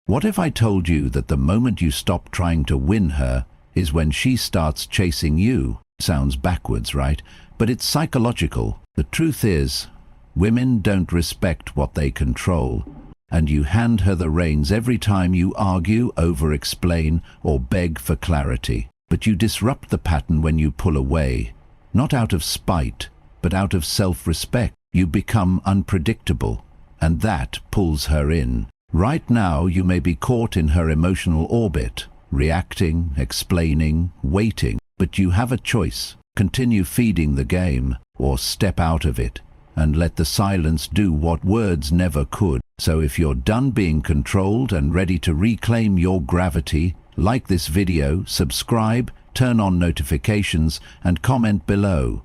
What if I told you that the moment you stop trying to win her is when she starts chasing you? Sounds backwards, right? But it's psychological. The truth is, women don't respect what they control, and you hand her the reins every time you argue, over-explain, or beg for clarity. But you disrupt the pattern when you pull away, not out of spite, but out of self-respect. You become unpredictable, and that pulls her in. Right now, you may be caught in her emotional orbit, reacting, explaining, waiting, but you have a choice. Continue feeding the game, or step out of it, and let the silence do what words never could. So if you're done being controlled and ready to reclaim your gravity, like this video, subscribe, turn on notifications, and comment below.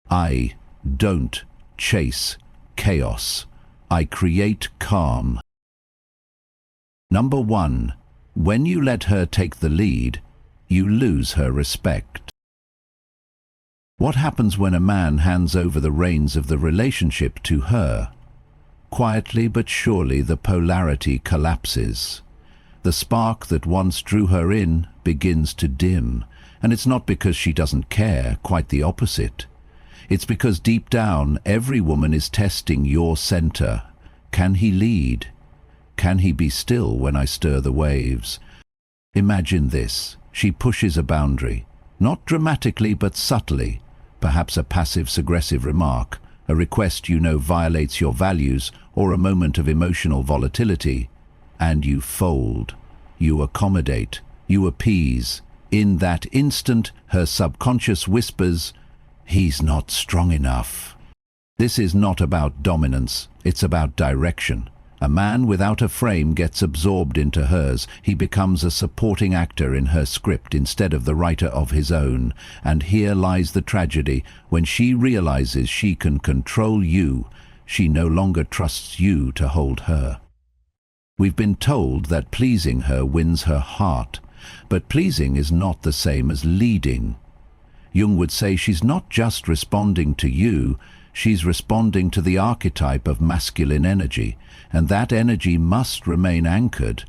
I don't chase chaos. I create calm. Number 1. When you let her take the lead, you lose her respect. What happens when a man hands over the reins of the relationship to her? Quietly but surely the polarity collapses. The spark that once drew her in begins to dim, and it's not because she doesn't care, quite the opposite. It's because deep down every woman is testing your center. Can he lead? Can he be still when I stir the waves? Imagine this. She pushes a boundary, not dramatically but subtly, perhaps a passive-aggressive remark, a request you know violates your values, or a moment of emotional volatility, and you fold. You accommodate. You appease. In that instant, her subconscious whispers, "He's not strong enough." This is not about dominance, it's about direction. A man without a frame gets absorbed into hers. He becomes a supporting actor in her script instead of the writer of his own. And here lies the tragedy. When she realizes she can control you, she no longer trusts you to hold her. We've been told that pleasing her wins her heart, but pleasing is not the same as leading. Jung would say she's not just responding to you, she's responding to the archetype of masculine energy, and that energy must remain anchored.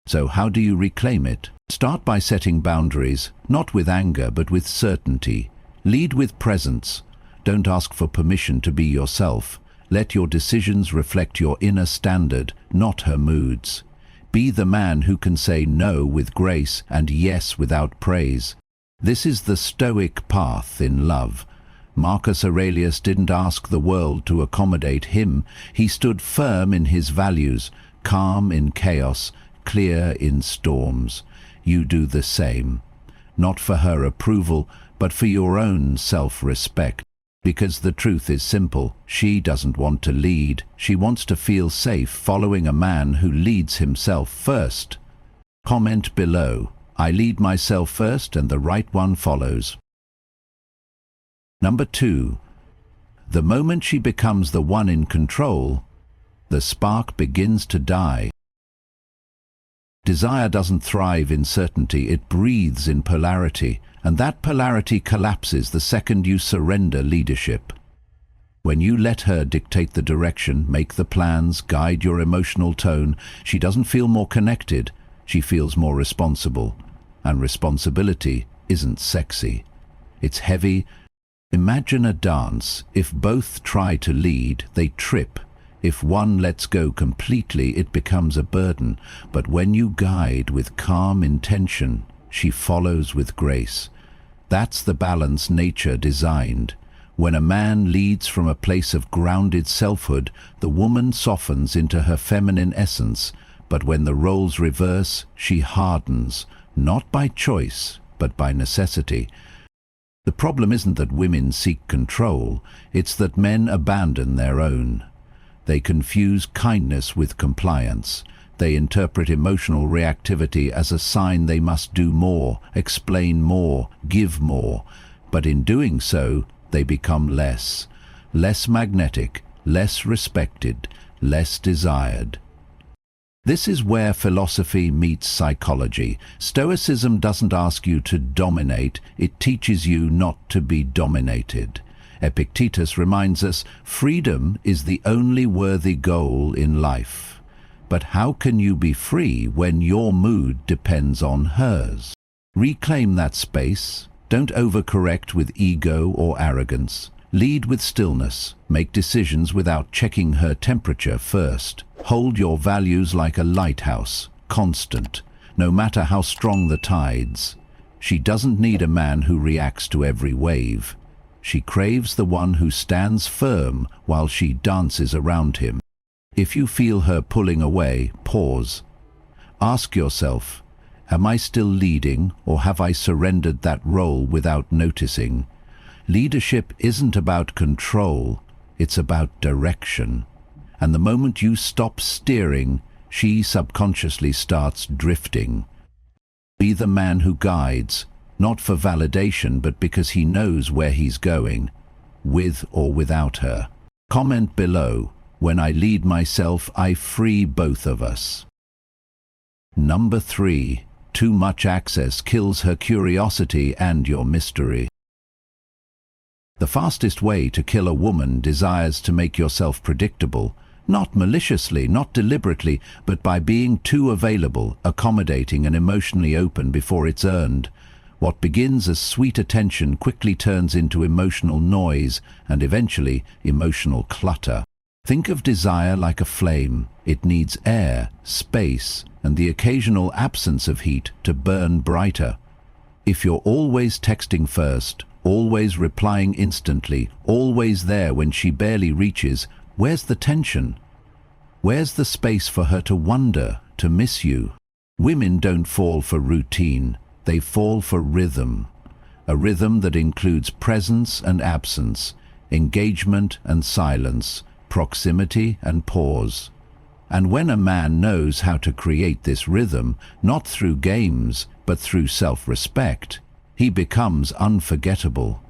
So how do you reclaim it? Start by setting boundaries, not with anger but with certainty. Lead with presence. Don't ask for permission to be yourself. Let your decisions reflect your inner standard, not her moods. Be the man who can say no with grace and yes without praise. This is the Stoic path in love. Marcus Aurelius didn't ask the world to accommodate him. He stood firm in his values, calm in chaos, clear in storms. You do the same. Not for her approval, but for your own self-respect. Because the truth is simple. She doesn't want to lead. She wants to feel safe following a man who leads himself first. Comment below. I lead myself first and the right one follows. Number 2. The moment she becomes the one in control, the spark begins to die. Desire doesn't thrive in certainty, it breathes in polarity, and that polarity collapses the second you surrender leadership. When you let her dictate the direction, make the plans, guide your emotional tone, she doesn't feel more connected, she feels more responsible. And responsibility isn't sexy. It's heavy. Imagine a dance. If both try to lead, they trip. If one lets go completely, it becomes a burden. But when you guide with calm intention, she follows with grace. That's the balance nature designed. When a man leads from a place of grounded selfhood, the woman softens into her feminine essence. But when the roles reverse, she hardens, not by choice, but by necessity. The problem isn't that women seek control, it's that men abandon their own. They confuse kindness with compliance. They interpret emotional reactivity as a sign they must do more, explain more, give more. But in doing so, they become less magnetic, less respected, less desired. This is where philosophy meets psychology. Stoicism doesn't ask you to dominate, it teaches you not to be dominated. Epictetus reminds us, freedom is the only worthy goal in life. But how can you be free when your mood depends on hers? Reclaim that space. Don't overcorrect with ego or arrogance. Lead with stillness. Make decisions without checking her temperature first. Hold your values like a lighthouse, constant, no matter how strong the tides. She doesn't need a man who reacts to every wave. She craves the one who stands firm while she dances around him. If you feel her pulling away, pause. Ask yourself, am I still leading, or have I surrendered that role without noticing? Leadership isn't about control, it's about direction. And the moment you stop steering, she subconsciously starts drifting. Be the man who guides, not for validation but because he knows where he's going, with or without her. Comment below, when I lead myself, I free both of us. Number 3. Too much access kills her curiosity and your mystery. The fastest way to kill a woman desires to make yourself predictable, not maliciously, not deliberately, but by being too available, accommodating and emotionally open before it's earned. What begins as sweet attention quickly turns into emotional noise and eventually emotional clutter. Think of desire like a flame. It needs air, space, and the occasional absence of heat to burn brighter. If you're always texting first, always replying instantly, always there when she barely reaches, where's the tension? Where's the space for her to wonder, to miss you? Women don't fall for routine, they fall for rhythm. A rhythm that includes presence and absence, engagement and silence, proximity and pause. And when a man knows how to create this rhythm, not through games, but through self-respect, he becomes unforgettable.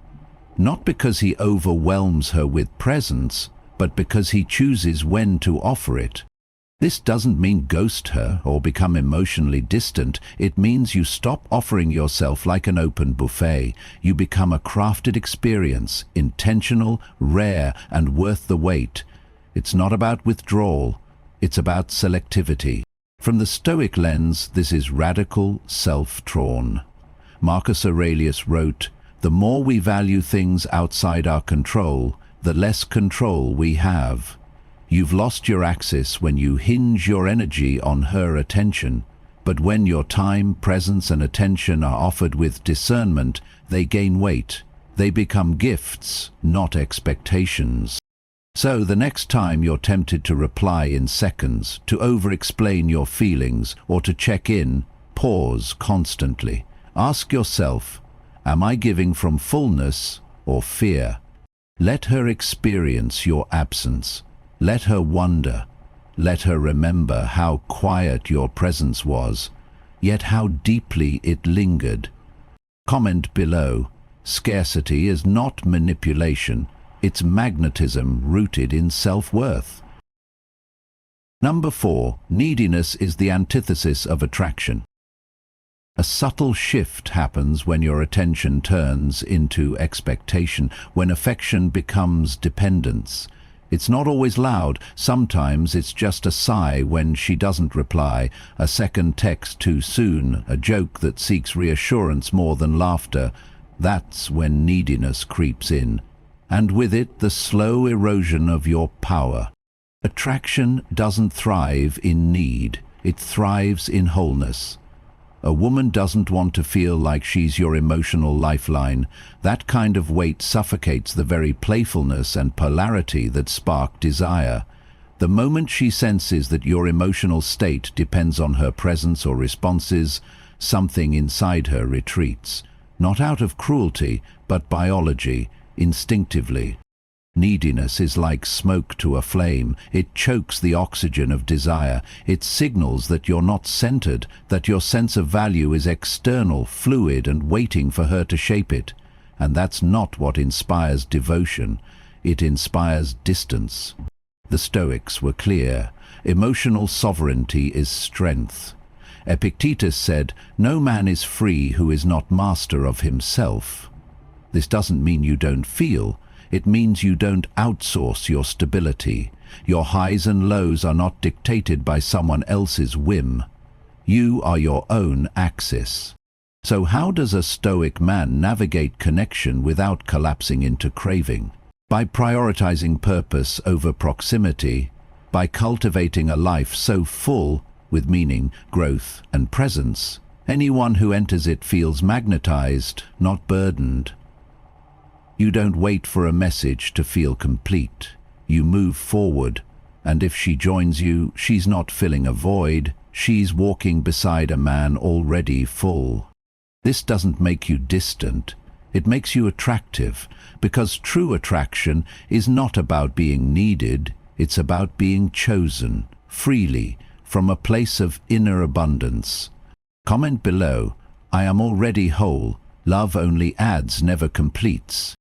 Not because he overwhelms her with presence, but because he chooses when to offer it. This doesn't mean ghost her or become emotionally distant. It means you stop offering yourself like an open buffet. You become a crafted experience, intentional, rare, and worth the wait. It's not about withdrawal, it's about selectivity. From the Stoic lens, this is radical self-drawn. Marcus Aurelius wrote, "The more we value things outside our control, the less control we have." You've lost your axis when you hinge your energy on her attention, but when your time, presence and attention are offered with discernment, they gain weight. They become gifts, not expectations. So the next time you're tempted to reply in seconds, to over-explain your feelings, or to check in, pause constantly. Ask yourself, am I giving from fullness or fear? Let her experience your absence. Let her wonder. Let her remember how quiet your presence was, yet how deeply it lingered. Comment below. Scarcity is not manipulation. It's magnetism rooted in self-worth. Number 4. Neediness is the antithesis of attraction. A subtle shift happens when your attention turns into expectation, when affection becomes dependence. It's not always loud. Sometimes it's just a sigh when she doesn't reply, a second text too soon, a joke that seeks reassurance more than laughter. That's when neediness creeps in. And with it, the slow erosion of your power. Attraction doesn't thrive in need. It thrives in wholeness. A woman doesn't want to feel like she's your emotional lifeline. That kind of weight suffocates the very playfulness and polarity that spark desire. The moment she senses that your emotional state depends on her presence or responses, something inside her retreats. Not out of cruelty, but biology, instinctively. Neediness is like smoke to a flame. It chokes the oxygen of desire. It signals that you're not centered, that your sense of value is external, fluid, and waiting for her to shape it. And that's not what inspires devotion. It inspires distance. The Stoics were clear. Emotional sovereignty is strength. Epictetus said, "No man is free who is not master of himself." This doesn't mean you don't feel. It means you don't outsource your stability. Your highs and lows are not dictated by someone else's whim. You are your own axis. So how does a Stoic man navigate connection without collapsing into craving? By prioritizing purpose over proximity, by cultivating a life so full with meaning, growth, and presence, anyone who enters it feels magnetized, not burdened. You don't wait for a message to feel complete. You move forward, and if she joins you, she's not filling a void, she's walking beside a man already full. This doesn't make you distant, it makes you attractive, because true attraction is not about being needed, it's about being chosen, freely, from a place of inner abundance. Comment below, I am already whole, love only adds, never completes.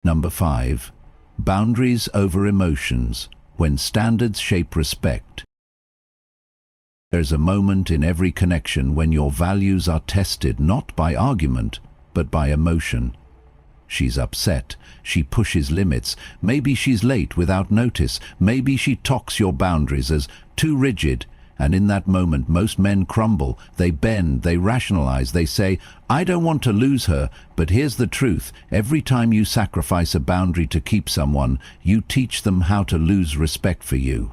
Number 5. Boundaries over emotions, when standards shape respect. There's a moment in every connection when your values are tested not by argument, but by emotion. She's upset, she pushes limits, maybe she's late without notice, maybe she talks your boundaries as too rigid, and in that moment most men crumble, they bend, they rationalize, they say, I don't want to lose her, but here's the truth, every time you sacrifice a boundary to keep someone, you teach them how to lose respect for you.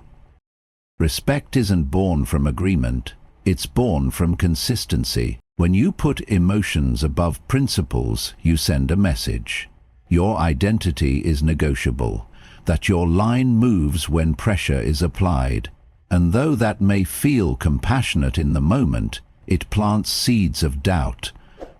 Respect isn't born from agreement, it's born from consistency. When you put emotions above principles, you send a message. Your identity is negotiable, that your line moves when pressure is applied. And though that may feel compassionate in the moment, it plants seeds of doubt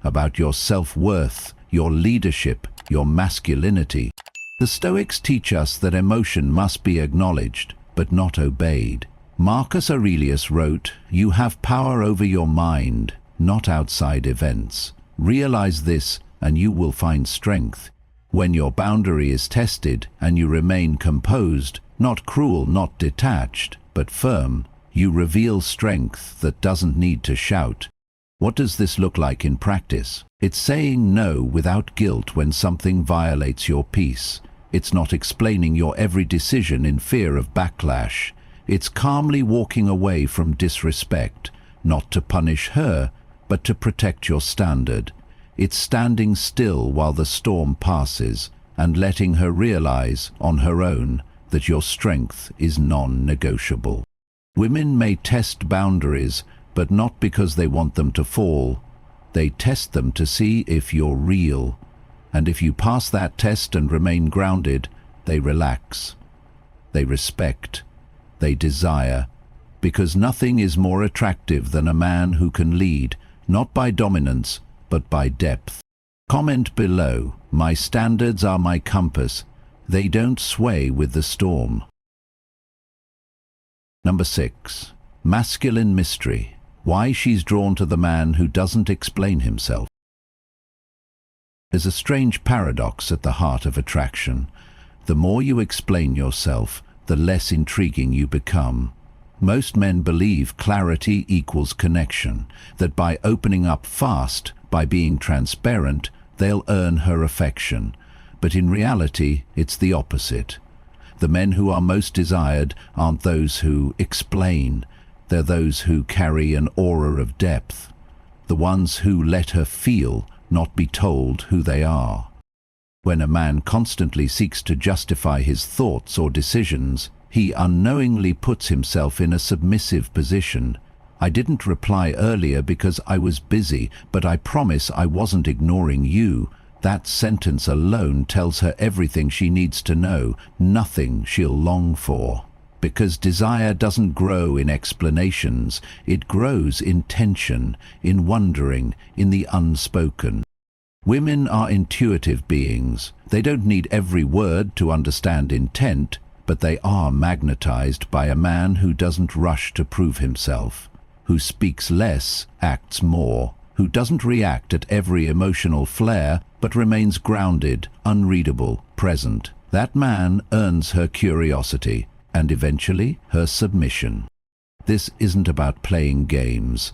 about your self-worth, your leadership, your masculinity. The Stoics teach us that emotion must be acknowledged, but not obeyed. Marcus Aurelius wrote, "You have power over your mind, not outside events. Realize this and you will find strength. When your boundary is tested and you remain composed, not cruel, not detached, but firm, you reveal strength that doesn't need to shout." What does this look like in practice? It's saying no without guilt when something violates your peace. It's not explaining your every decision in fear of backlash. It's calmly walking away from disrespect, not to punish her, but to protect your standard. It's standing still while the storm passes and letting her realize, on her own, that your strength is non-negotiable. Women may test boundaries, but not because they want them to fall. They test them to see if you're real. And if you pass that test and remain grounded, they relax. They respect. They desire. Because nothing is more attractive than a man who can lead, not by dominance, but by depth. Comment below, my standards are my compass. They don't sway with the storm. Number 6. Masculine mystery. Why she's drawn to the man who doesn't explain himself. There's a strange paradox at the heart of attraction. The more you explain yourself, the less intriguing you become. Most men believe clarity equals connection, that by opening up fast, by being transparent, they'll earn her affection. But in reality, it's the opposite. The men who are most desired aren't those who explain, they're those who carry an aura of depth. The ones who let her feel, not be told who they are. When a man constantly seeks to justify his thoughts or decisions, he unknowingly puts himself in a submissive position. I didn't reply earlier because I was busy, but I promise I wasn't ignoring you. That sentence alone tells her everything she needs to know, nothing she'll long for. Because desire doesn't grow in explanations, it grows in tension, in wondering, in the unspoken. Women are intuitive beings. They don't need every word to understand intent, but they are magnetized by a man who doesn't rush to prove himself, who speaks less, acts more, who doesn't react at every emotional flare, but remains grounded, unreadable, present. That man earns her curiosity, and eventually her submission. This isn't about playing games.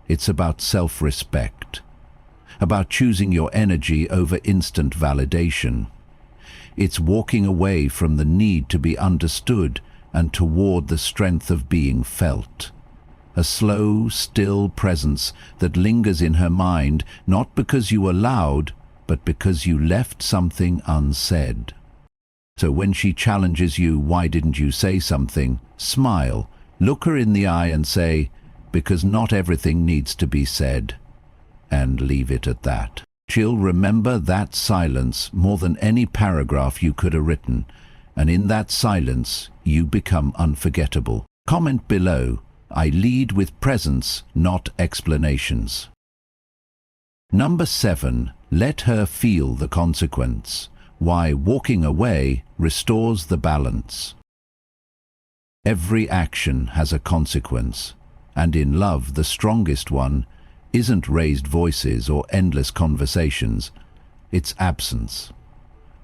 It's about self-respect, about choosing your energy over instant validation. It's walking away from the need to be understood and toward the strength of being felt. A slow, still presence that lingers in her mind, not because you allowed, but because you left something unsaid. So when she challenges you, "Why didn't you say something?" smile, look her in the eye and say, "Because not everything needs to be said." And leave it at that. She'll remember that silence more than any paragraph you could have written, and in that silence you become unforgettable. Comment below, "I lead with presence, not explanations." Number 7. Let her feel the consequence. Why walking away restores the balance. Every action has a consequence, and in love the strongest one isn't raised voices or endless conversations, it's absence.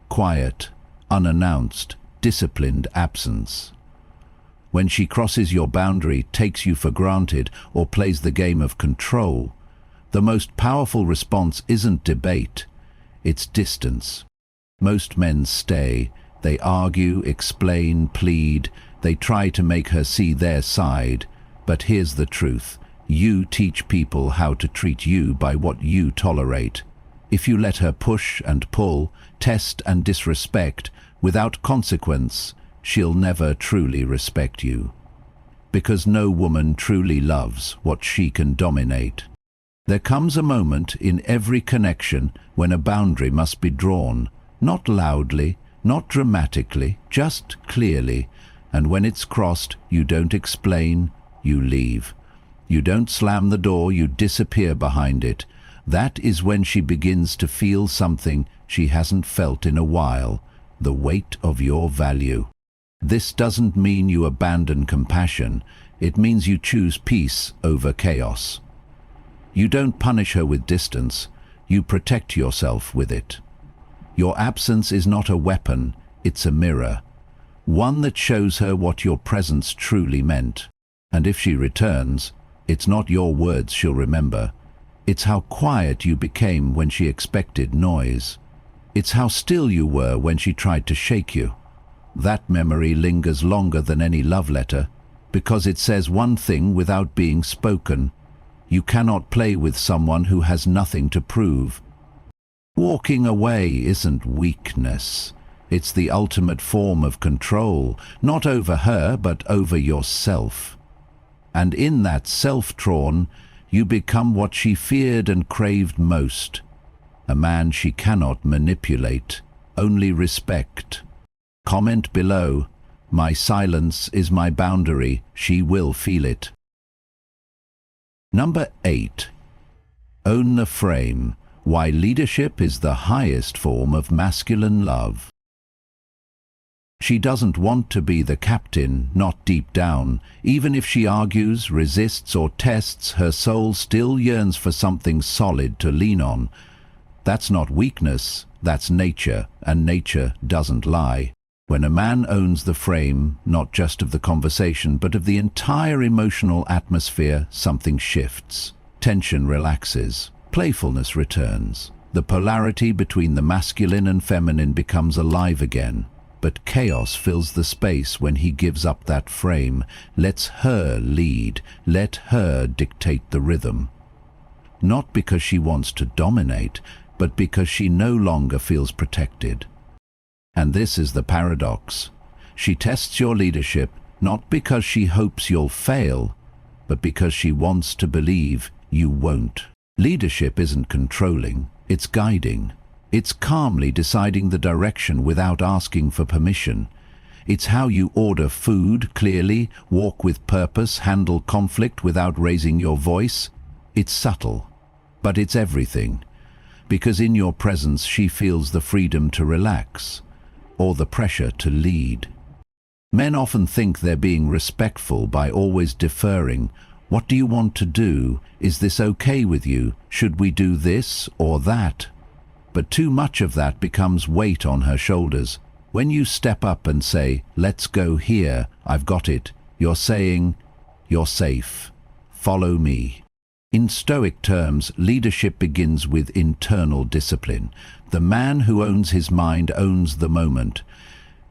Quiet, unannounced, disciplined absence. When she crosses your boundary, takes you for granted, or plays the game of control, the most powerful response isn't debate, it's distance. Most men stay, they argue, explain, plead, they try to make her see their side, but here's the truth. You teach people how to treat you by what you tolerate. If you let her push and pull, test and disrespect, without consequence, she'll never truly respect you. Because no woman truly loves what she can dominate. There comes a moment in every connection when a boundary must be drawn, not loudly, not dramatically, just clearly, and when it's crossed, you don't explain, you leave. You don't slam the door, you disappear behind it. That is when she begins to feel something she hasn't felt in a while, the weight of your value. This doesn't mean you abandon compassion, it means you choose peace over chaos. You don't punish her with distance, you protect yourself with it. Your absence is not a weapon, it's a mirror, one that shows her what your presence truly meant. And if she returns, it's not your words she'll remember, it's how quiet you became when she expected noise. It's how still you were when she tried to shake you. That memory lingers longer than any love letter, because it says one thing without being spoken. You cannot play with someone who has nothing to prove. Walking away isn't weakness. It's the ultimate form of control, not over her, but over yourself. And in that self-drawn, you become what she feared and craved most. A man she cannot manipulate, only respect. Comment below, "My silence is my boundary, she will feel it." Number 8. Own the frame. Why leadership is the highest form of masculine love. She doesn't want to be the captain, not deep down. Even if she argues, resists, or tests, her soul still yearns for something solid to lean on. That's not weakness, that's nature, and nature doesn't lie. When a man owns the frame, not just of the conversation, but of the entire emotional atmosphere, something shifts. Tension relaxes. Playfulness returns. The polarity between the masculine and feminine becomes alive again. But chaos fills the space when he gives up that frame, lets her lead, let her dictate the rhythm. Not because she wants to dominate, but because she no longer feels protected. And this is the paradox. She tests your leadership not because she hopes you'll fail, but because she wants to believe you won't. Leadership isn't controlling, it's guiding. It's calmly deciding the direction without asking for permission. It's how you order food clearly, walk with purpose, handle conflict without raising your voice. It's subtle, but it's everything. Because in your presence she feels the freedom to relax, or the pressure to lead. Men often think they're being respectful by always deferring. What do you want to do? Is this okay with you? Should we do this or that? But too much of that becomes weight on her shoulders. When you step up and say, "Let's go here, I've got it," you're saying, "You're safe. Follow me." In Stoic terms, leadership begins with internal discipline. The man who owns his mind owns the moment.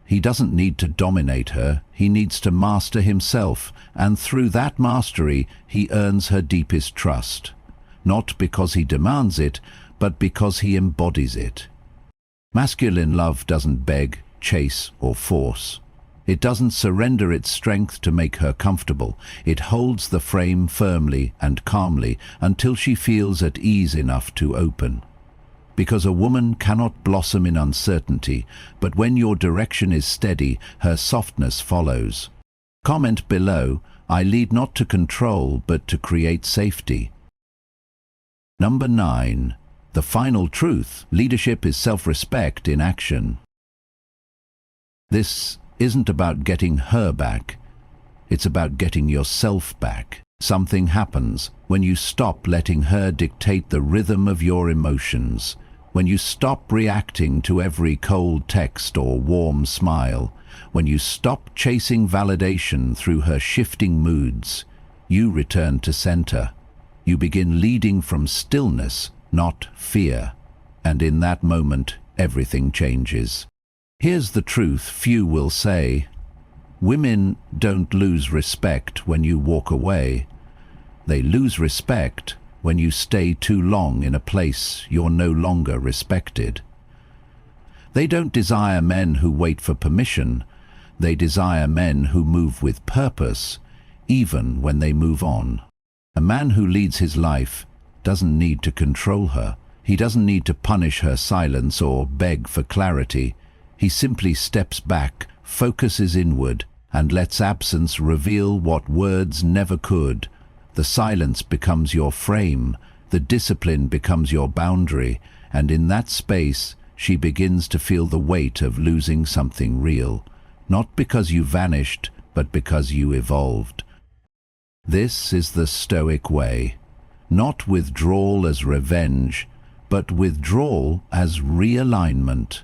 He doesn't need to dominate her, he needs to master himself, and through that mastery he earns her deepest trust. Not because he demands it, but because he embodies it. Masculine love doesn't beg, chase, or force. It doesn't surrender its strength to make her comfortable. It holds the frame firmly and calmly until she feels at ease enough to open. Because a woman cannot blossom in uncertainty, but when your direction is steady, her softness follows. Comment below, I lead not to control, but to create safety. Number 9. The final truth. Leadership is self-respect in action. This isn't about getting her back. It's about getting yourself back. Something happens when you stop letting her dictate the rhythm of your emotions. When you stop reacting to every cold text or warm smile. When you stop chasing validation through her shifting moods. You return to center. You begin leading from stillness, not fear. And in that moment, everything changes. Here's the truth few will say. Women don't lose respect when you walk away. They lose respect when you stay too long in a place you're no longer respected. They don't desire men who wait for permission. They desire men who move with purpose, even when they move on. A man who leads his life doesn't need to control her. He doesn't need to punish her silence or beg for clarity. He simply steps back, focuses inward, and lets absence reveal what words never could. The silence becomes your frame, the discipline becomes your boundary, and in that space she begins to feel the weight of losing something real, not because you vanished, but because you evolved. This is the Stoic way. Not withdrawal as revenge, but withdrawal as realignment.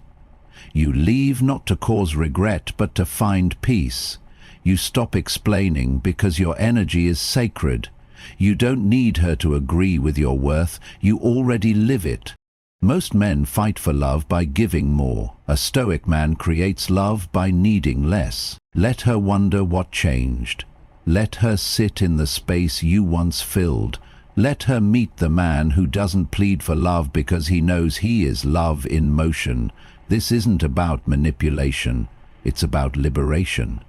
You leave not to cause regret, but to find peace. You stop explaining because your energy is sacred. You don't need her to agree with your worth. You already live it. Most men fight for love by giving more. A Stoic man creates love by needing less. Let her wonder what changed. Let her sit in the space you once filled. Let her meet the man who doesn't plead for love because he knows he is love in motion. This isn't about manipulation, it's about liberation.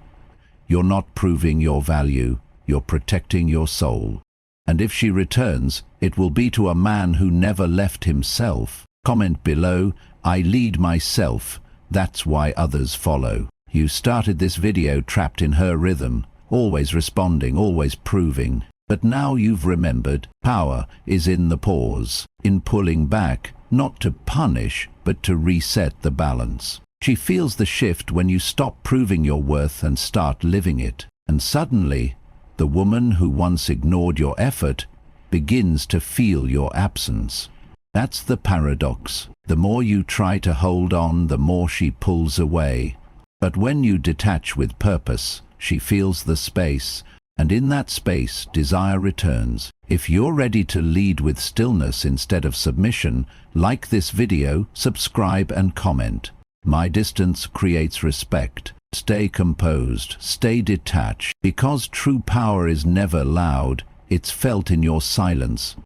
You're not proving your value, you're protecting your soul. And if she returns, it will be to a man who never left himself. Comment below, I lead myself, that's why others follow. You started this video trapped in her rhythm, always responding, always proving. But now you've remembered, power is in the pause, in pulling back, not to punish, but to reset the balance. She feels the shift when you stop proving your worth and start living it. And suddenly, the woman who once ignored your effort begins to feel your absence. That's the paradox. The more you try to hold on, the more she pulls away. But when you detach with purpose, she feels the space, and in that space, desire returns. If you're ready to lead with stillness instead of submission, like this video, subscribe and comment. My distance creates respect. Stay composed, stay detached. Because true power is never loud, it's felt in your silence.